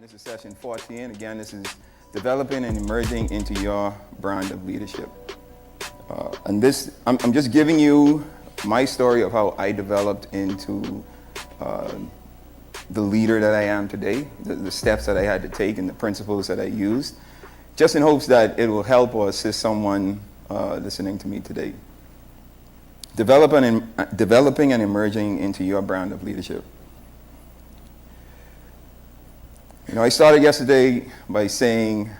This is session 14. Again, this is developing and emerging into your brand of leadership. I'm just giving you my story of how I developed into the leader that I am today, the steps that I had to take and the principles that I used, just in hopes that it will help or assist someone listening to me today. Developing and emerging into your brand of leadership. You know, I started yesterday by saying,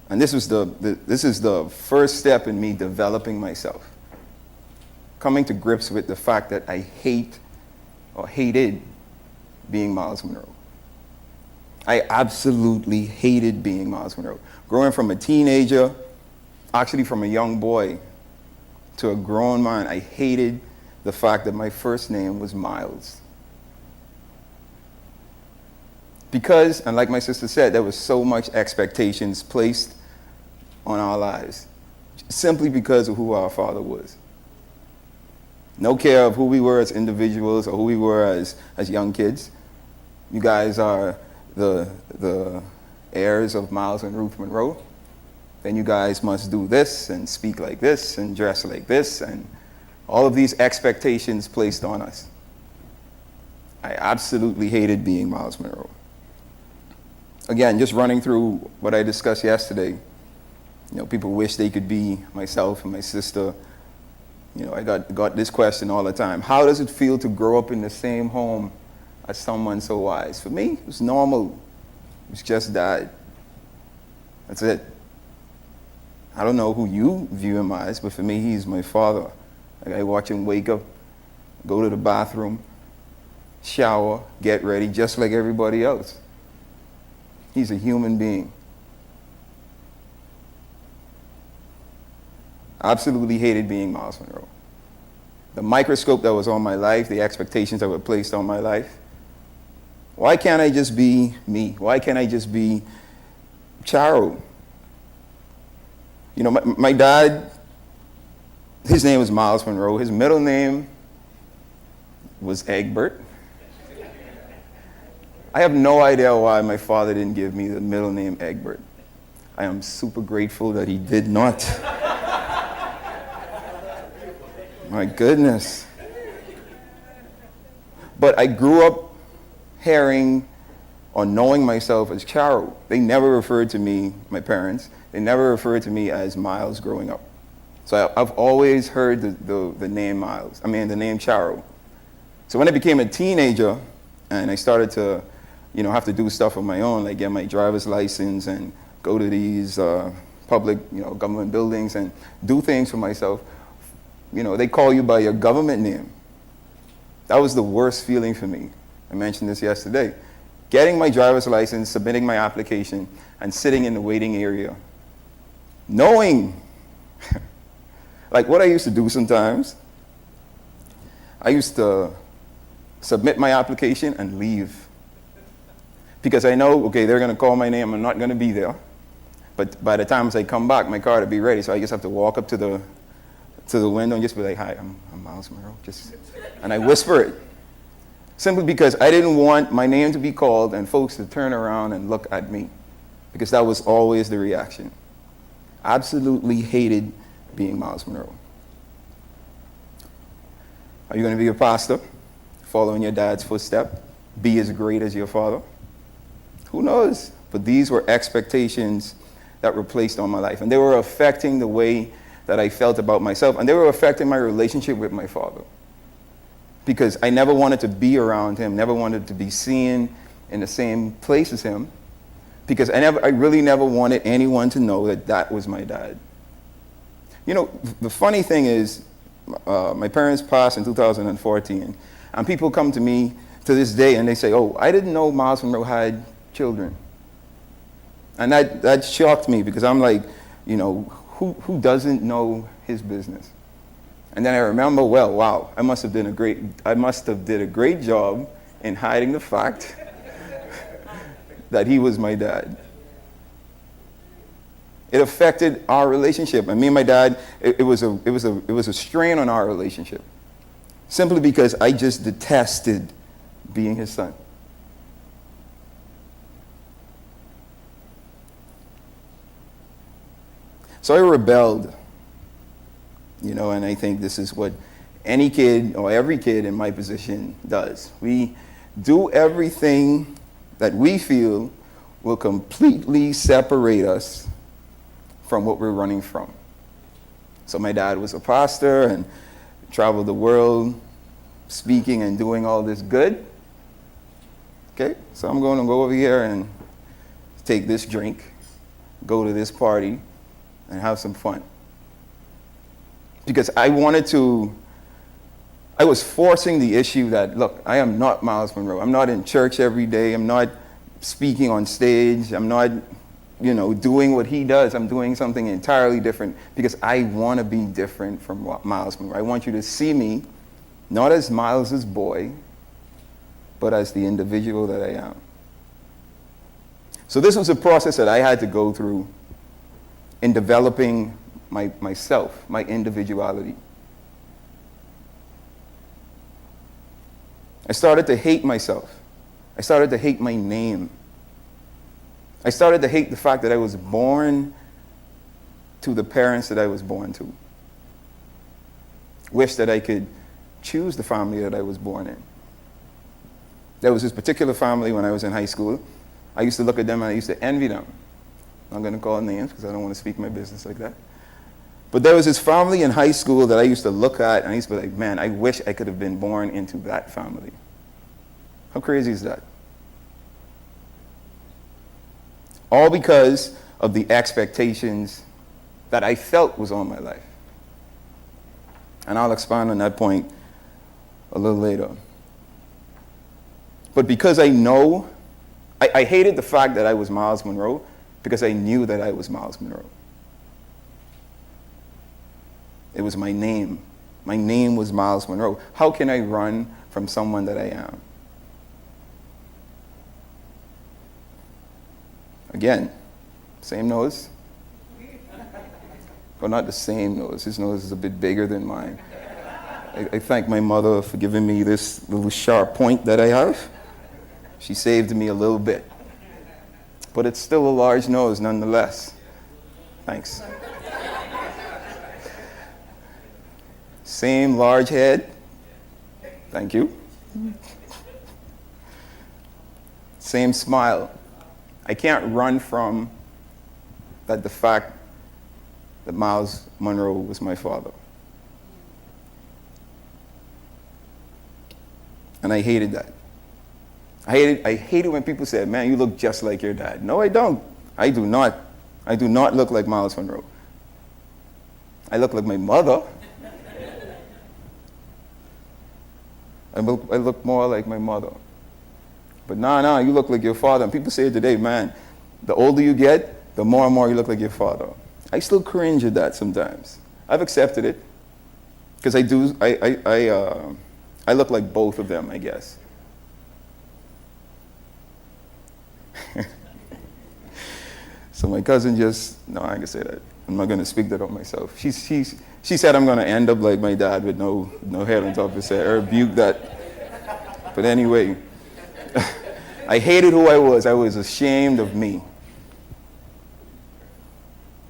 and this is the first step in me developing myself, coming to grips with the fact that I hated being Myles Munroe. I absolutely hated being Myles Munroe. Growing from a teenager, actually from a young boy to a grown man, I hated the fact that my first name was Myles. Because, and like my sister said, there was so much expectations placed on our lives, simply because of who our father was. No care of who we were as individuals or who we were as young kids. You guys are the heirs of Myles and Ruth Munroe. Then you guys must do this and speak like this and dress like this, and all of these expectations placed on us. I absolutely hated being Myles Munroe. Again, just running through what I discussed yesterday, you know, people wish they could be myself and my sister. You know, I got this question all the time. How does it feel to grow up in the same home as someone so wise? For me, it was normal. It was just that. That's it. I don't know who you view him as, but for me, he's my father. Like, I watch him wake up, go to the bathroom, shower, get ready, just like everybody else. He's a human being. Absolutely hated being Myles Munroe. The microscope that was on my life, the expectations that were placed on my life. Why can't I just be me? Why can't I just be Charo? You know, my dad, his name was Myles Munroe. His middle name was Egbert. I have no idea why my father didn't give me the middle name Egbert. I am super grateful that he did not. My goodness. But I grew up hearing or knowing myself as Charo. They never referred to me, my parents, they never referred to me as Myles growing up. So I've always heard the name Myles, the name Charo. So when I became a teenager and I started to, you know, have to do stuff on my own, like get my driver's license and go to these public, you know, government buildings and do things for myself, you know, they call you by your government name. That was the worst feeling for me. I mentioned this yesterday. Getting my driver's license, submitting my application, and sitting in the waiting area. Knowing, like what I used to do sometimes, I used to submit my application and leave. Because I know, okay, they're going to call my name, I'm not going to be there. But by the time I come back, my car will be ready, so I just have to walk up to the window and just be like, hi, I'm Myles Munroe. And I whisper it. Simply because I didn't want my name to be called and folks to turn around and look at me. Because that was always the reaction. Absolutely hated being Myles Munroe. Are you going to be a pastor? Follow in your dad's footstep? Be as great as your father? Who knows? But these were expectations that were placed on my life. And they were affecting the way that I felt about myself. And they were affecting my relationship with my father. Because I never wanted to be around him, never wanted to be seen in the same place as him. Because I really never wanted anyone to know that that was my dad. You know, the funny thing is, my parents passed in 2014. And people come to me to this day and they say, oh, I didn't know Myles Munroe had children. And that shocked me because I'm like, you know, who doesn't know his business? And then I remember, well, wow, I must have did a great job in hiding the fact that he was my dad. It affected our relationship. And me and my dad, it was a strain on our relationship. Simply because I just detested being his son. So I rebelled, and I think this is what any kid or every kid in my position does. We do everything that we feel will completely separate us from what we're running from. So my dad was a pastor and traveled the world speaking and doing all this good. Okay, so I'm going to go over here and take this drink, go to this party, and have some fun. Because I was forcing the issue that, look, I am not Myles Munroe. I'm not in church every day. I'm not speaking on stage. I'm not, doing what he does. I'm doing something entirely different because I want to be different from Myles Munroe. I want you to see me not as Myles's boy, but as the individual that I am. So this was a process that I had to go through in developing myself, my individuality. I started to hate myself. I started to hate my name. I started to hate the fact that I was born to the parents that I was born to. Wish that I could choose the family that I was born in. There was this particular family when I was in high school. I used to look at them and I used to envy them. I'm going to call names because I don't want to speak my business like that. But there was this family in high school that I used to look at and I used to be like, man, I wish I could have been born into that family. How crazy is that? All because of the expectations that I felt was on my life. And I'll expand on that point a little later. But because I know, I hated the fact that I was Myles Munroe because I knew that I was Myles Munroe. It was my name. My name was Myles Munroe. How can I run from someone that I am? Again, same nose. Well, not the same nose. His nose is a bit bigger than mine. I thank my mother for giving me this little sharp point that I have. She saved me a little bit. But it's still a large nose nonetheless. Thanks. Same large head. Thank you. Same smile. I can't run from the fact that Myles Munroe was my father. And I hated that. I hated when people said, man, you look just like your dad. No, I don't. I do not. I do not look like Myles Munroe. I look like my mother. I look more like my mother. But nah, you look like your father. And people say today, man, the older you get, the more and more you look like your father. I still cringe at that sometimes. I've accepted it. Because I look like both of them, I guess. So my cousin no, I ain't gonna say that. I'm not gonna speak that on myself. She said I'm gonna end up like my dad with no hair on top of his head. I rebuke that. But anyway, I hated who I was. I was ashamed of me.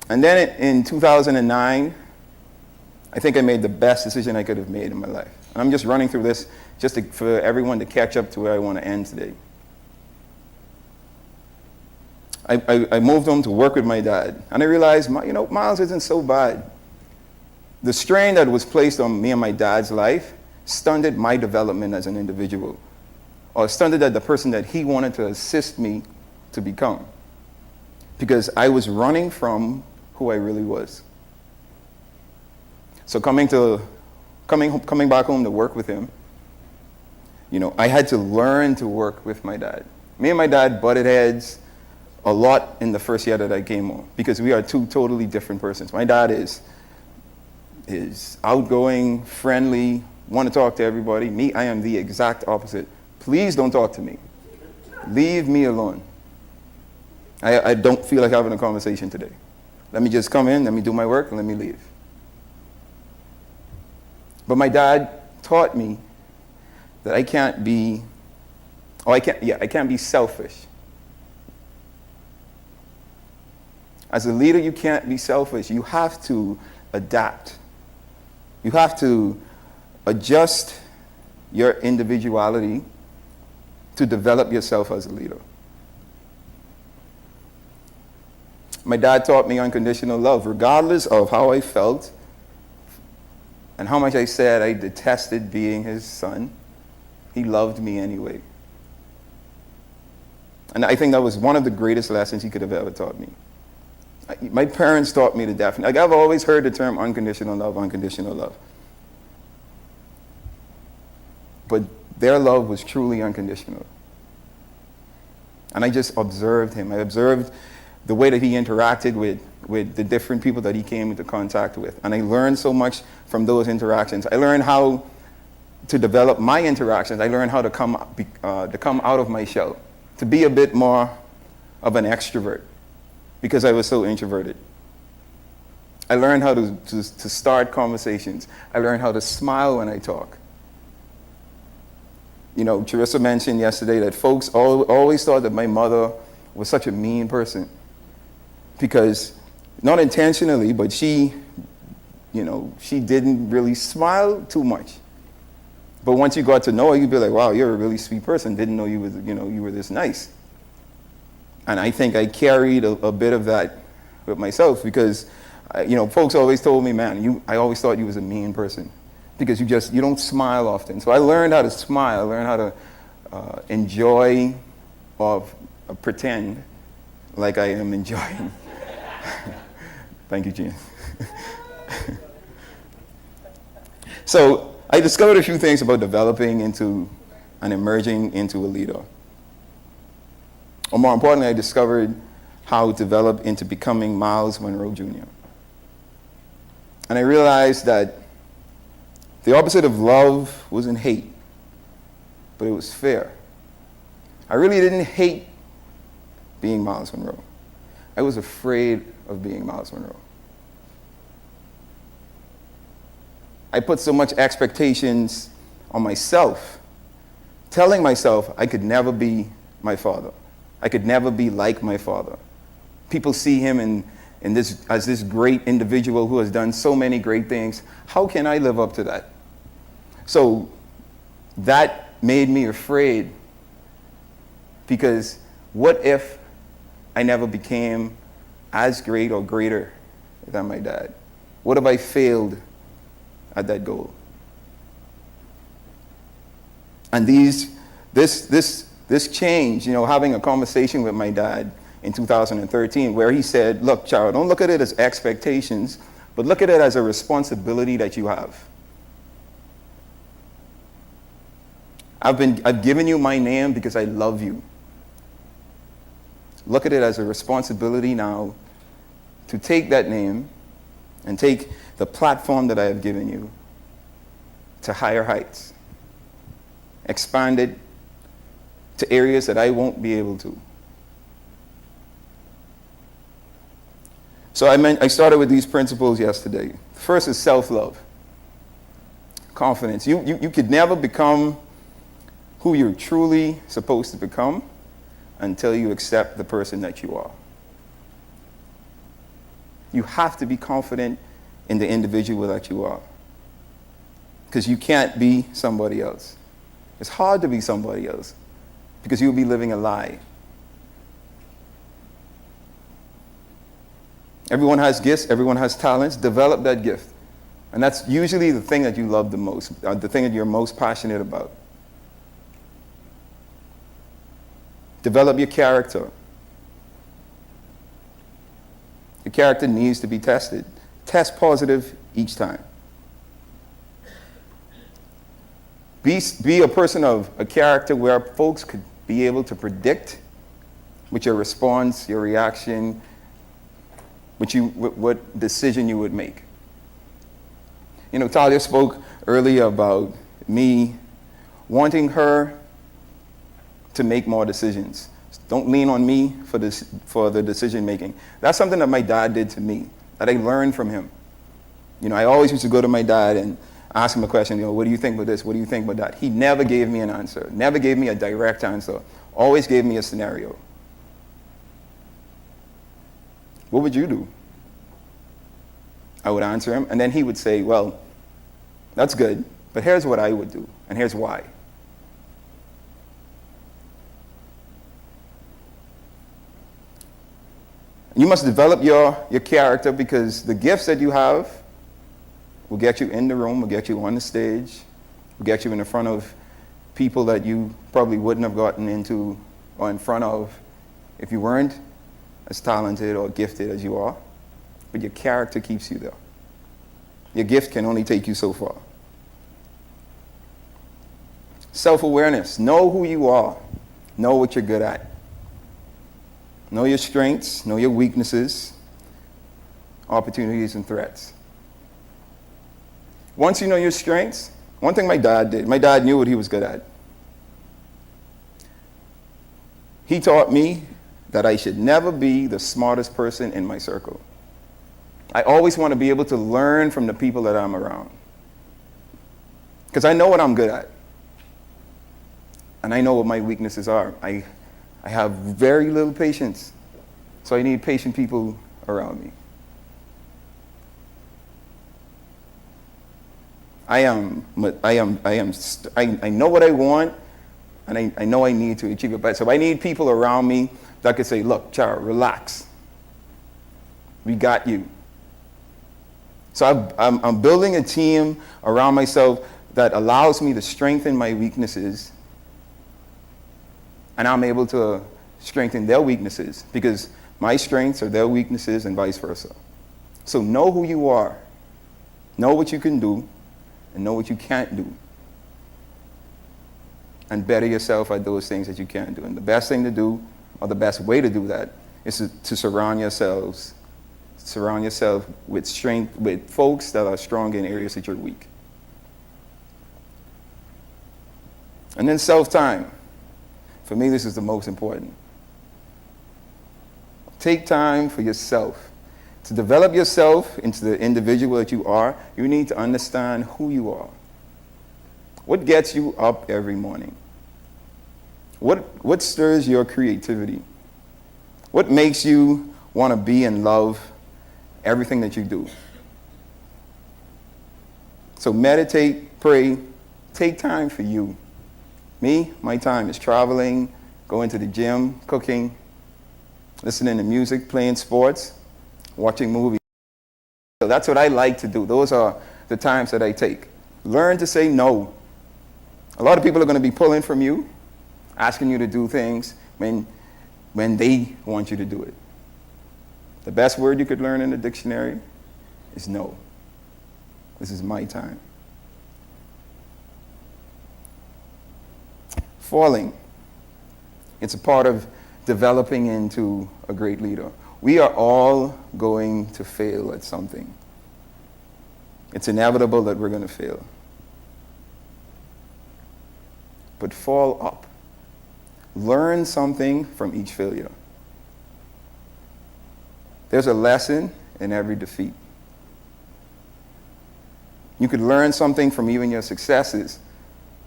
And then in 2009, I think I made the best decision I could have made in my life. And I'm just running through this for everyone to catch up to where I want to end today. I moved home to work with my dad. And I realized, Myles isn't so bad. The strain that was placed on me and my dad's life stunted my development as an individual. Or stunted the person that he wanted to assist me to become. Because I was running from who I really was. So coming back home to work with him, I had to learn to work with my dad. Me and my dad butted heads a lot in the first year that I came home because we are two totally different persons. My dad is outgoing, friendly, want to talk to everybody. Me, I am the exact opposite. Please don't talk to me. Leave me alone. I don't feel like having a conversation today. Let me just come in, let me do my work, and let me leave. But my dad taught me that I can't be selfish. As a leader, you can't be selfish. You have to adapt. You have to adjust your individuality to develop yourself as a leader. My dad taught me unconditional love, regardless of how I felt and how much I said I detested being his son. He loved me anyway. And I think that was one of the greatest lessons he could have ever taught me. My parents taught me to definitely, like I've always heard the term unconditional love, unconditional love. But their love was truly unconditional. And I just observed him. I observed the way that he interacted with the different people that he came into contact with. And I learned so much from those interactions. I learned how to develop my interactions. I learned how to come out of my shell, to be a bit more of an extrovert because I was so introverted. I learned how to start conversations. I learned how to smile when I talk. You know, Charissa mentioned yesterday that folks always thought that my mother was such a mean person because, not intentionally, but she didn't really smile too much. But once you got to know her, you'd be like, wow, you're a really sweet person. Didn't know you were this nice. And I think I carried a bit of that with myself because, folks always told me, man, I always thought you was a mean person because you don't smile often. So I learned how to smile. I learned how to enjoy or pretend like I am enjoying. Thank you, Gene. So I discovered a few things about developing into and emerging into a leader. Or more importantly, I discovered how to develop into becoming Myles Munroe Jr. And I realized that the opposite of love wasn't hate, but it was fear. I really didn't hate being Myles Munroe. I was afraid of being Myles Munroe. I put so much expectations on myself, telling myself I could never be my father. I could never be like my father. People see him as this great individual who has done so many great things. How can I live up to that? So that made me afraid because what if I never became as great or greater than my dad? What if I failed at that goal? And this change, having a conversation with my dad in 2013 where he said, look, child, don't look at it as expectations, but look at it as a responsibility that you have. I've given you my name because I love you. Look at it as a responsibility now to take that name and take the platform that I have given you to higher heights. Expand it to areas that I won't be able to. So I started with these principles yesterday. First is self-love. Confidence. You could never become who you're truly supposed to become until you accept the person that you are. You have to be confident in the individual that you are, because you can't be somebody else. It's hard to be somebody else because you'll be living a lie. Everyone has gifts, everyone has talents. Develop that gift. And that's usually the thing that you love the most, the thing that you're most passionate about. Develop your character. Your character needs to be tested. Test positive each time. Be a person of a character where folks could be able to predict with your response, your reaction, what decision you would make. Talia spoke earlier about me wanting her to make more decisions. Don't lean on me for the decision making. That's something that my dad did to me, that I learned from him. I always used to go to my dad and ask him a question, what do you think about this? What do you think about that? He never gave me an answer, never gave me a direct answer, always gave me a scenario. What would you do? I would answer him, and then he would say, well, that's good, but here's what I would do, and here's why. You must develop your character, because the gifts that you have will get you in the room, will get you on the stage, will get you in front of people that you probably wouldn't have gotten into or in front of if you weren't as talented or gifted as you are. But your character keeps you there. Your gift can only take you so far. Self-awareness. Know who you are. Know what you're good at. Know your strengths. Know your weaknesses, opportunities, and threats. Once you know your strengths, one thing my dad did, my dad knew what he was good at. He taught me that I should never be the smartest person in my circle. I always want to be able to learn from the people that I'm around, because I know what I'm good at. And I know what my weaknesses are. I have very little patience, so I need patient people around me. I know what I want, and I know I need to achieve it. But so I need people around me that could say, look, Chara, relax. We got you. So I'm building a team around myself that allows me to strengthen my weaknesses, and I'm able to strengthen their weaknesses, because my strengths are their weaknesses and vice versa. So know who you are, know what you can do, and know what you can't do, and better yourself at those things that you can do. And the best thing to do, or the best way to do that, is to surround yourself with strength, with folks that are strong in areas that you're weak. And then self-time. For me, this is the most important. Take time for yourself. To develop yourself into the individual that you are, you need to understand who you are. What gets you up every morning? What stirs your creativity? What makes you want to be and love everything that you do? So meditate, pray, take time for you. Me, my time is traveling, going to the gym, cooking, listening to music, playing sports, watching movies. So that's what I like to do. Those are the times that I take. Learn to say no. A lot of people are going to be pulling from you, asking you to do things when they want you to do it. The best word you could learn in the dictionary is no. This is my time. Falling. It's a part of developing into a great leader. We are all going to fail at something. It's inevitable that we're going to fail. But fall up. Learn something from each failure. There's a lesson in every defeat. You could learn something from even your successes.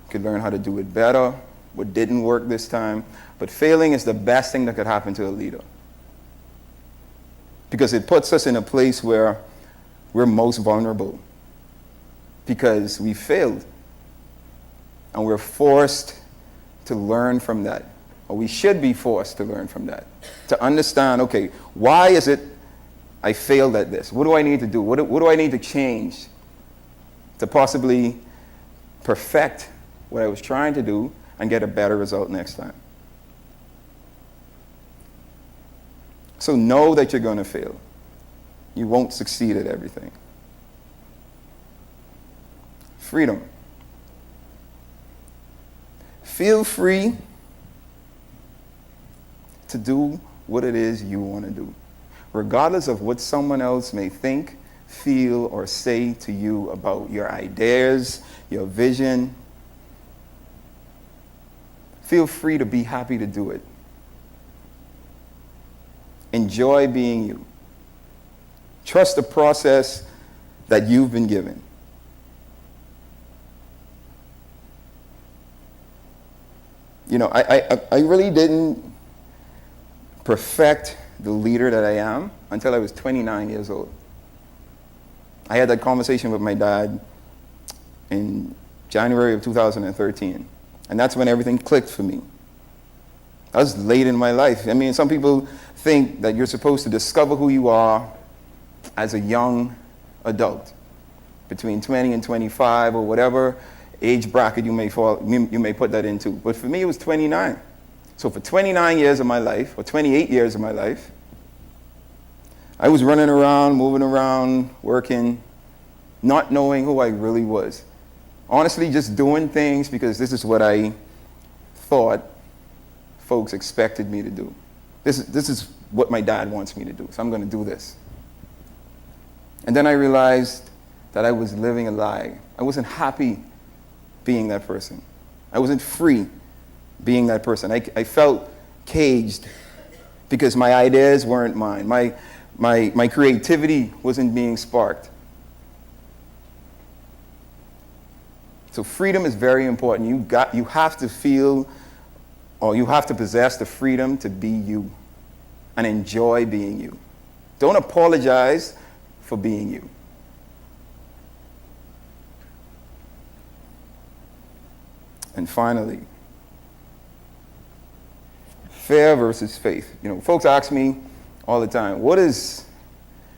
You could learn how to do it better, what didn't work this time. But failing is the best thing that could happen to a leader, because it puts us in a place where we're most vulnerable, because we failed and we're forced to learn from that, or we should be forced to learn from that, to understand, okay, why is it I failed at this? What do I need to do? What do I need to change to possibly perfect what I was trying to do and get a better result next time? So know that you're going to fail. You won't succeed at everything. Freedom. Feel free to do what it is you want to do, regardless of what someone else may think, feel, or say to you about your ideas, your vision. Feel free to be happy to do it. Enjoy being you. Trust the process that you've been given. You know, I really didn't perfect the leader that I am until I was 29 years old. I had that conversation with my dad in January of 2013. And that's when everything clicked for me. I was late in my life. I mean, some people think that you're supposed to discover who you are as a young adult, between 20 and 25 or whatever age bracket you may put that into. But for me, it was 29. So for 29 years of my life, or 28 years of my life, I was running around, moving around, working, not knowing who I really was. Honestly, just doing things because this is what I thought folks expected me to do. This is what my dad wants me to do, so I'm going to do this. And then I realized that I was living a lie. I wasn't happy being that person. I wasn't free being that person. I felt caged because my ideas weren't mine. My creativity wasn't being sparked. So freedom is very important. You have to feel, or you have to possess the freedom to be you and enjoy being you. Don't apologize for being you. And finally, fear versus faith. You know, folks ask me all the time, what is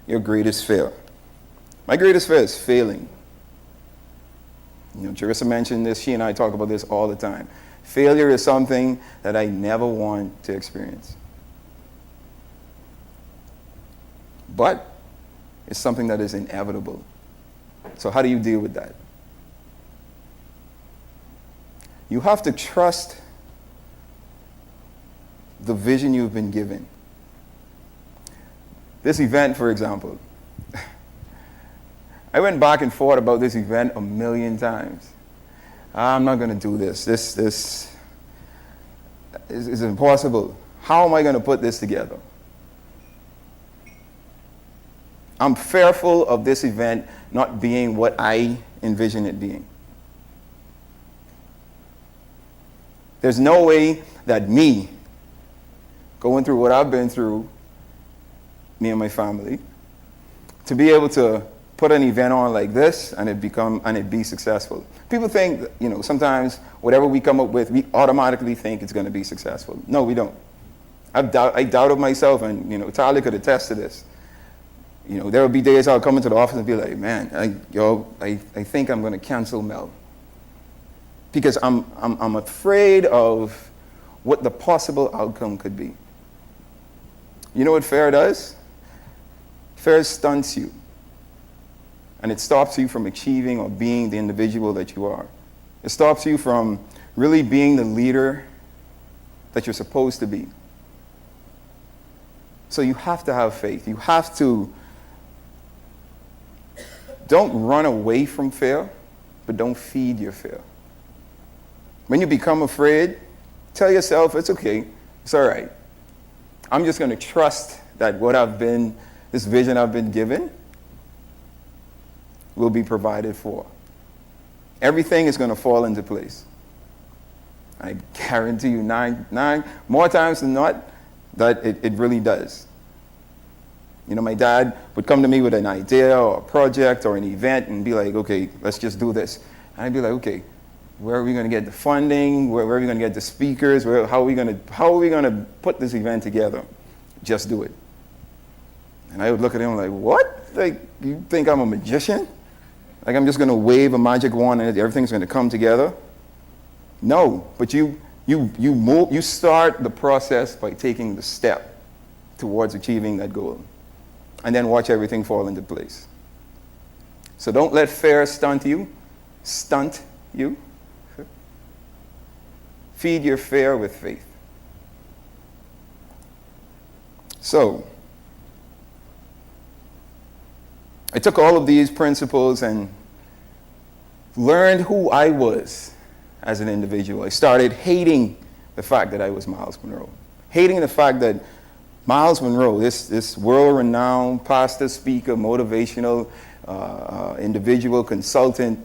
your greatest fear? My greatest fear is failing. You know, Jerissa mentioned this. She and I talk about this all the time. Failure is something that I never want to experience. But it's something that is inevitable. So how do you deal with that? You have to trust the vision you've been given. This event, for example, I went back and forth about this event a million times. I'm not going to do this. This is impossible. How am I going to put this together? I'm fearful of this event not being what I envision it being. There's no way that me, going through what I've been through, me and my family, to be able to put an event on like this and it be successful. People think, you know, sometimes whatever we come up with, we automatically think it's going to be successful. No, we don't. I doubted myself, and, you know, Tyler could attest to this. You know, there would be days I'll come into the office and be like, man, I think I'm going to cancel Mel. Because I'm afraid of what the possible outcome could be. You know what fear does? Fear stunts you. And it stops you from achieving or being the individual that you are. It stops you from really being the leader that you're supposed to be. So you have to have faith. You have to, don't run away from fear, but don't feed your fear. When you become afraid, tell yourself, it's okay, it's all right. I'm just going to trust that this vision I've been given will be provided for. Everything is going to fall into place. I guarantee you nine more times than not that it really does. You know, my dad would come to me with an idea or a project or an event and be like, okay, let's just do this. And I'd be like, okay, where are we going to get the funding? Where are we going to get the speakers? How are we going to put this event together? Just do it. And I would look at him like, what? Like, you think I'm a magician? Like I'm just going to wave a magic wand and everything's going to come together? No, but you start the process by taking the step towards achieving that goal. And then watch everything fall into place. So don't let fear stunt you. Feed your fear with faith. So, I took all of these principles and learned who I was as an individual. I started hating the fact that I was Myles Munroe. Hating the fact that Myles Munroe, this world-renowned pastor, speaker, motivational individual, consultant,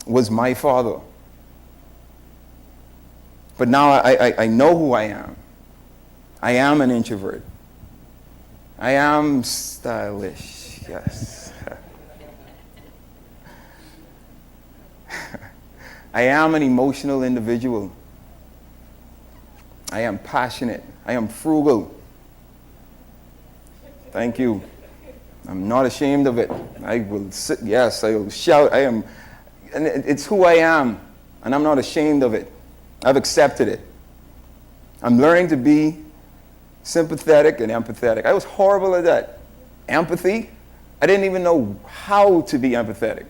was my father. But now I know who I am. I am an introvert. I am stylish, yes. I am an emotional individual. I am passionate. I am frugal. Thank you. I'm not ashamed of it. I will sit, yes, I will shout. I am, and it's who I am, and I'm not ashamed of it. I've accepted it. I'm learning to be sympathetic and empathetic. I was horrible at that. Empathy, I didn't even know how to be empathetic.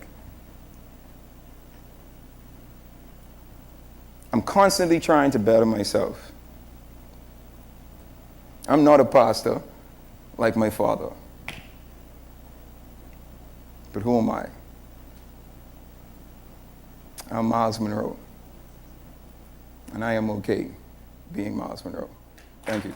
I'm constantly trying to better myself. I'm not a pastor like my father. But who am I? I'm Myles Munroe. And I am okay being Myles Munroe. Thank you.